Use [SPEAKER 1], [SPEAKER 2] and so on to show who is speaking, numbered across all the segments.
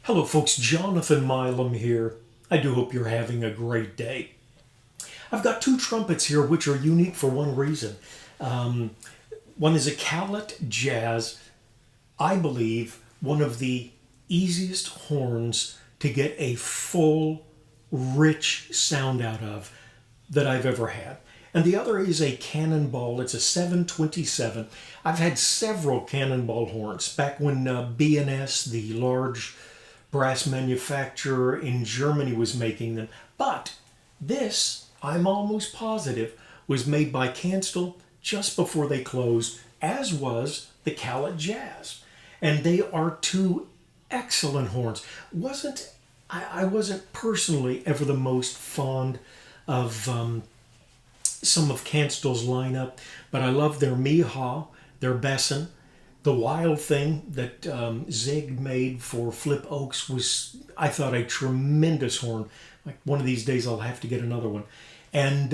[SPEAKER 1] Hello folks, Jonathan Milam here. I do hope you're having a great day. I've got two trumpets here which are unique for one reason. One is a Callet Jazz, I believe one of the easiest horns to get a full, rich sound out of that I've ever had. And the other is a Cannonball. It's a 727. I've had several Cannonball horns back when B&S, the large brass manufacturer in Germany, was making them. But this, I'm almost positive, was made by Kanstul just before they closed, as was the Callet Jazz. And they are two excellent horns. I wasn't personally ever the most fond of some of Canstul's lineup, but I love their Miha, their Besson. The Wild Thing that Zig made for Flip Oaks was, I thought, a tremendous horn. Like one of these days I'll have to get another one. And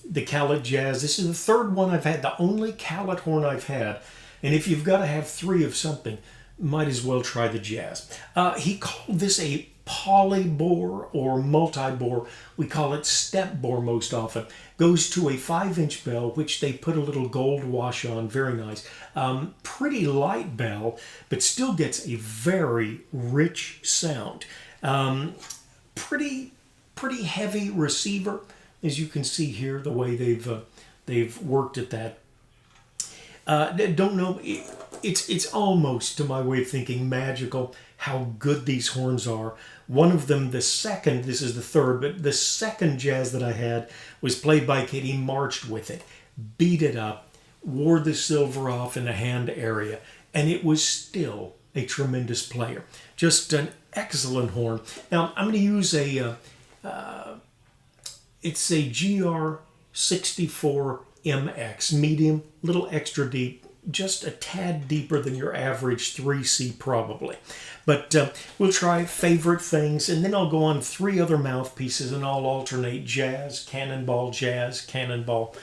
[SPEAKER 1] the Callet Jazz, this is the third one I've had, the only Callet horn I've had. And if you've got to have three of something, might as well try the Jazz. He called this a polybore or multi-bore. We call it step bore most often. Goes to a 5-inch bell, which they put a little gold wash on. Very nice. Pretty light bell, but still gets a very rich sound. Pretty heavy receiver, as you can see here, the way they've worked at that. Don't know. It's almost, to my way of thinking, magical how good these horns are. One of them, the second, this is the third, but the second Jazz that I had was played by Kate. He marched with it, beat it up, wore the silver off in the hand area, and it was still a tremendous player. Just an excellent horn. Now, I'm going to use it's a GR64 MX, medium, little extra deep, just a tad deeper than your average 3C probably. But we'll try favorite things, and then I'll go on 3 other mouthpieces, and I'll alternate Jazz, Cannonball, Jazz, Cannonball.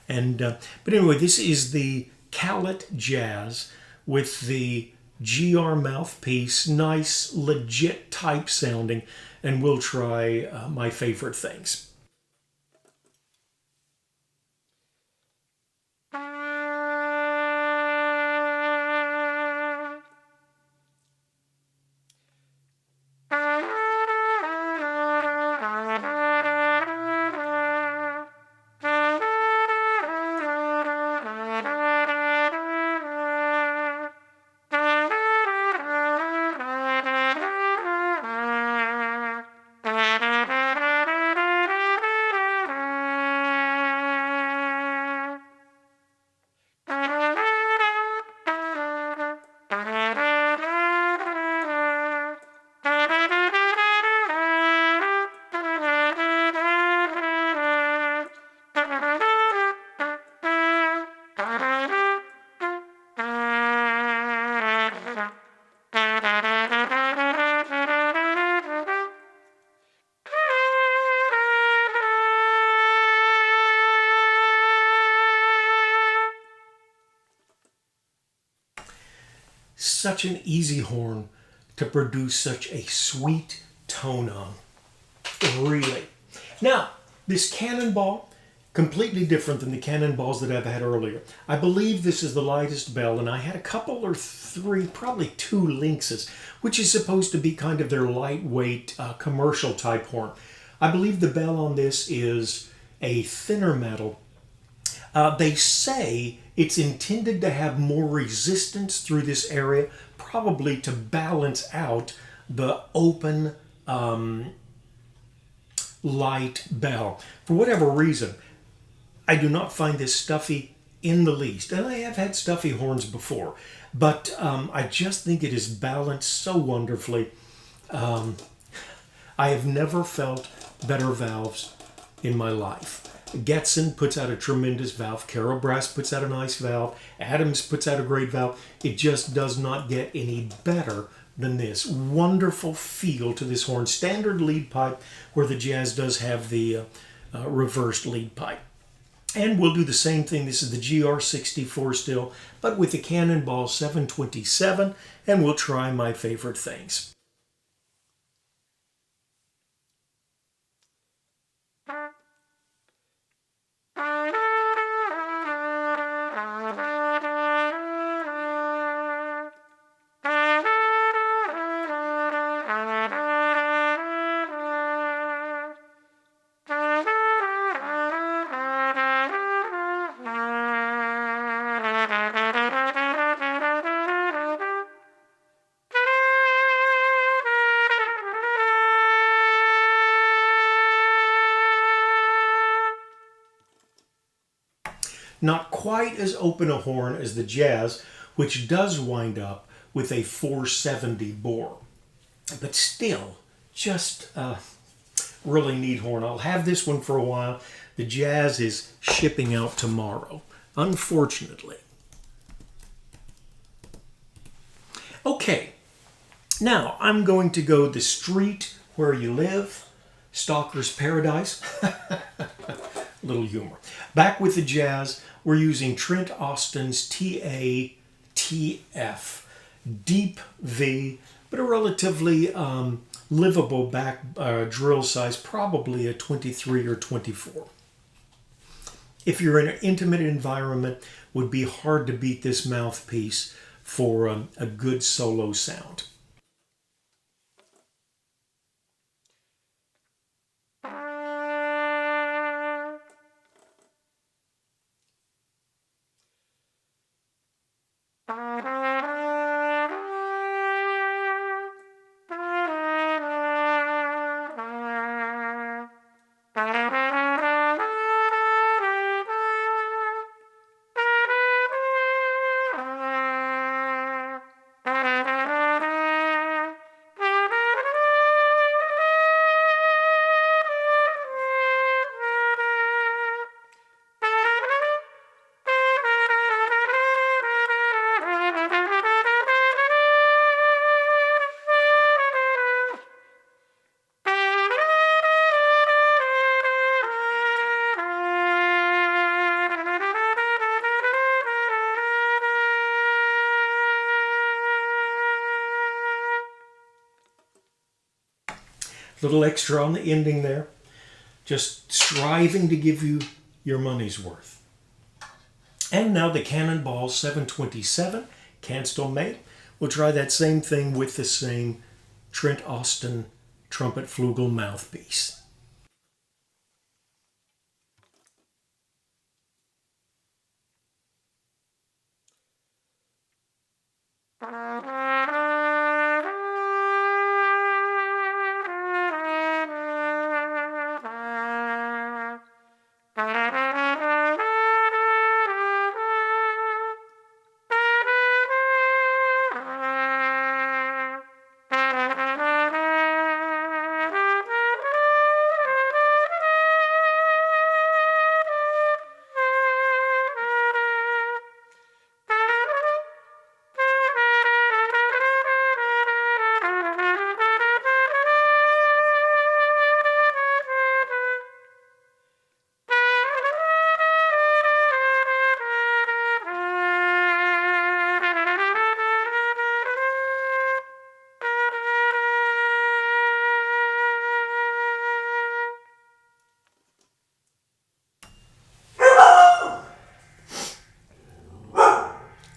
[SPEAKER 1] And but anyway, this is the Callet Jazz with the GR mouthpiece, nice, legit type sounding, and we'll try my favorite things. Such an easy horn to produce such a sweet tone on. Really. Now, this Cannonball, completely different than the Cannonballs that I've had earlier. I believe this is the lightest bell, and I had a couple or 3, probably 2 Lynxes, which is supposed to be kind of their lightweight commercial type horn. I believe the bell on this is a thinner metal. They say it's intended to have more resistance through this area, probably to balance out the open, light bell. For whatever reason, I do not find this stuffy in the least. And I have had stuffy horns before, but I just think it is balanced so wonderfully. I have never felt better valves in my life. Getson puts out a tremendous valve. Carol Brass puts out a nice valve. Adams puts out a great valve. It just does not get any better than this. Wonderful feel to this horn. Standard lead pipe, where the Jazz does have the reversed lead pipe. And we'll do the same thing. This is the GR64 still, but with the Cannonball 727, and we'll try my favorite things. Not quite as open a horn as the jazz, which does wind up with a 470 bore. But still, just a really neat horn. I'll have this one for a while. The jazz is shipping out tomorrow, unfortunately. Okay, now I'm going to go the street where you live, Stalker's Paradise. Little humor. Back with the jazz, we're using Trent Austin's TATF. Deep V, but a relatively livable back drill size, probably a 23 or 24. If you're in an intimate environment, it would be hard to beat this mouthpiece for a good solo sound. Little extra on the ending there. Just striving to give you your money's worth. And now the Cannonball 727, Kanstul made. We'll try that same thing with the same Trent Austin trumpet-flugel mouthpiece.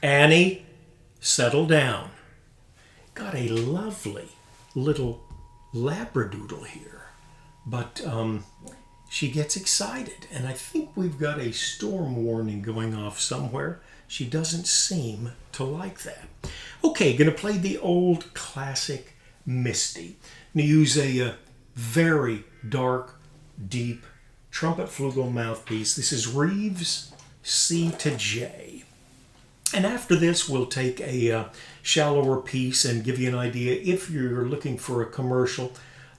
[SPEAKER 1] Annie, settle down. Got a lovely little labradoodle here, but she gets excited, and I think we've got a storm warning going off somewhere. She doesn't seem to like that. Okay, gonna play the old classic Misty. Gonna use a very dark, deep trumpet-flugel mouthpiece. This is Reeves C2J. And after this, we'll take a shallower piece and give you an idea, if you're looking for a commercial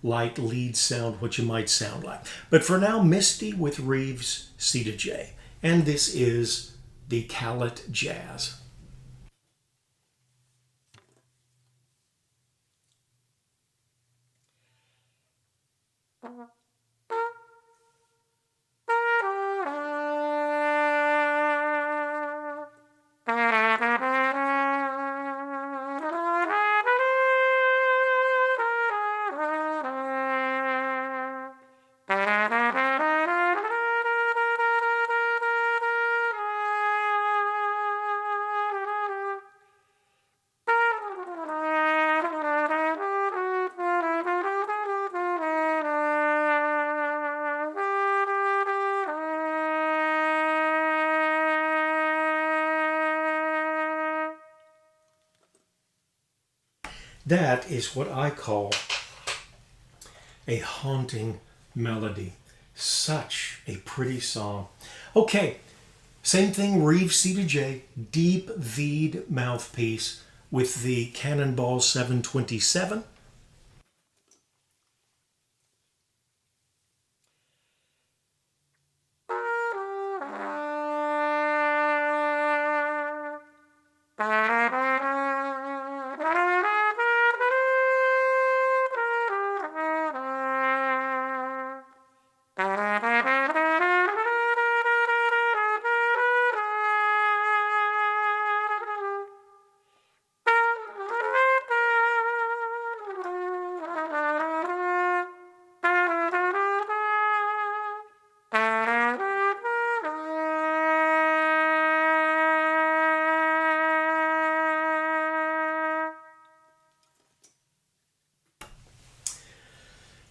[SPEAKER 1] light lead sound, what you might sound like. But for now, Misty with Reeves C2J. And this is the Callet Jazz. That is what I call a haunting melody. Such a pretty song. Okay, Same thing, Reeves C2J, deep V'd mouthpiece with the Cannonball 727.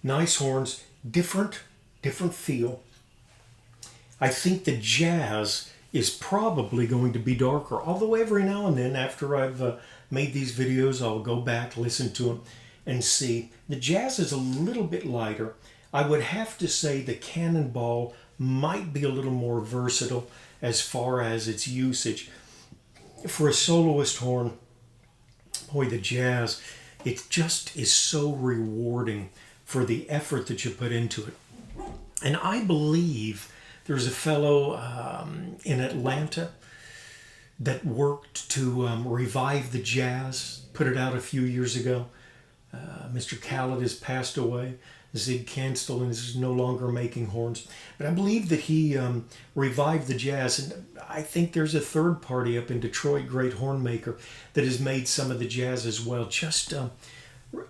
[SPEAKER 1] Nice horns, different feel. I think the jazz is probably going to be darker, although every now and then after I've made these videos, I'll go back, listen to them, and see. The jazz is a little bit lighter. I would have to say the Cannonball might be a little more versatile as far as its usage. For a soloist horn, boy, the jazz, it just is so rewarding for the effort that you put into it. And I believe there's a fellow in Atlanta that worked to revive the jazz, put it out a few years ago. Mr. Callet has passed away. Zig Kanstul is no longer making horns. But I believe that he revived the jazz. And I think there's a third party up in Detroit, great horn maker, that has made some of the jazz as well. Just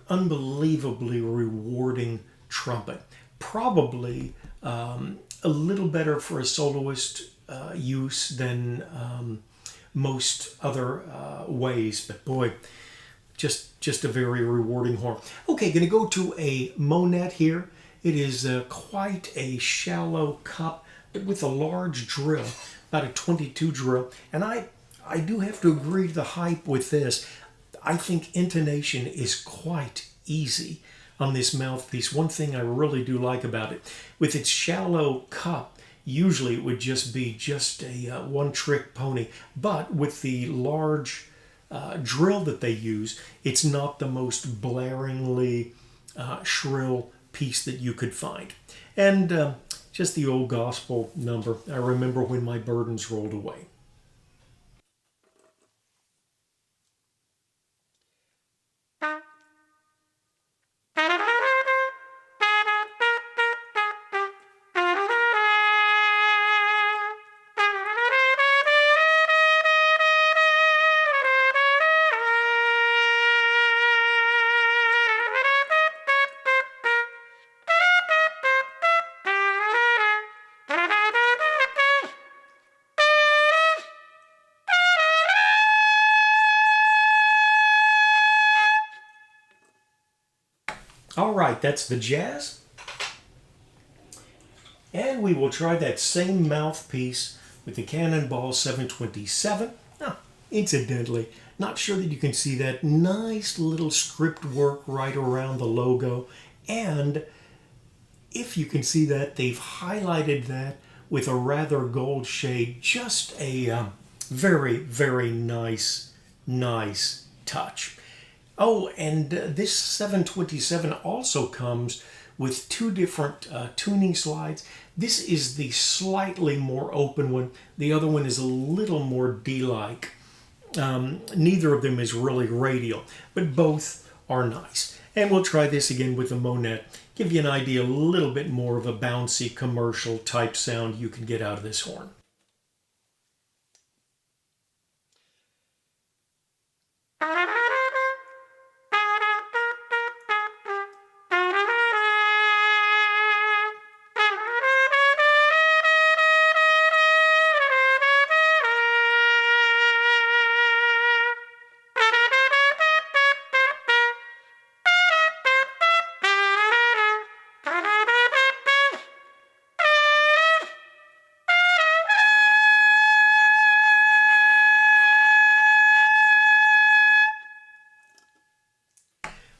[SPEAKER 1] unbelievably rewarding trumpet. Probably a little better for a soloist use than most other ways. But boy, just a very rewarding horn. Okay, going to go to a Monette here. It is quite a shallow cup, but with a large drill, about a 22 drill. And I do have to agree to the hype with this. I think intonation is quite easy on this mouthpiece. One thing I really do like about it, with its shallow cup, usually it would just be a one-trick pony. But with the large drill that they use, it's not the most blaringly shrill piece that you could find. And just the old gospel number, I remember when my burdens rolled away. All right, that's the jazz. And we will try that same mouthpiece with the Cannonball 727. Now, incidentally, not sure that you can see that nice little script work right around the logo. And if you can see that, they've highlighted that with a rather gold shade. Just a very, very nice touch. Oh, and this 727 also comes with two different tuning slides. This is the slightly more open one. The other one is a little more D-like. Neither of them is really radial, but both are nice. And we'll try this again with the Monette. Give you an idea, a little bit more of a bouncy commercial type sound you can get out of this horn.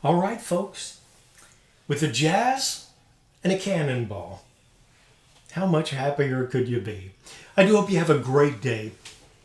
[SPEAKER 1] All right, folks, with a jazz and a cannonball, How much happier could you be? I do hope you have a great day.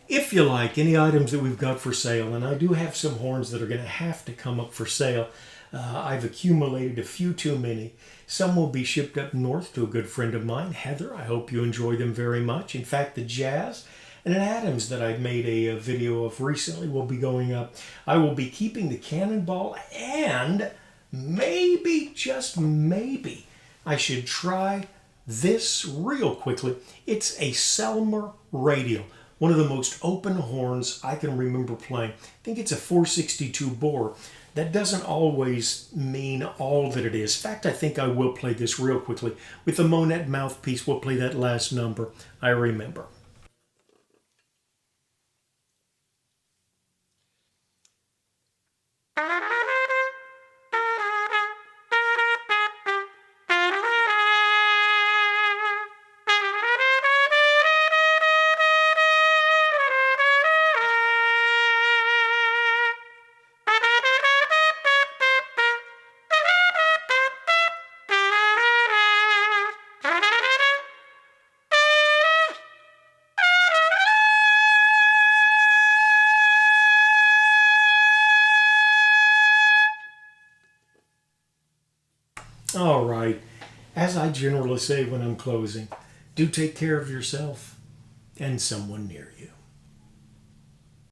[SPEAKER 1] If you like any items that we've got for sale, and I do have some horns that are going to have to come up for sale, I've accumulated a few too many. Some will be shipped up north to a good friend of mine, Heather. I hope you enjoy them very much. In fact, the Jazz and an Adams that I made a video of recently will be going up. I will be keeping the Cannonball, and maybe, just maybe, I should try this real quickly. It's a Selmer Radial, one of the most open horns I can remember playing. I think it's a 462 bore. That doesn't always mean all that it is. In fact, I think I will play this real quickly. With the Monette mouthpiece, we'll play that last number I remember. All right. As I generally say when I'm closing, do take care of yourself and someone near you.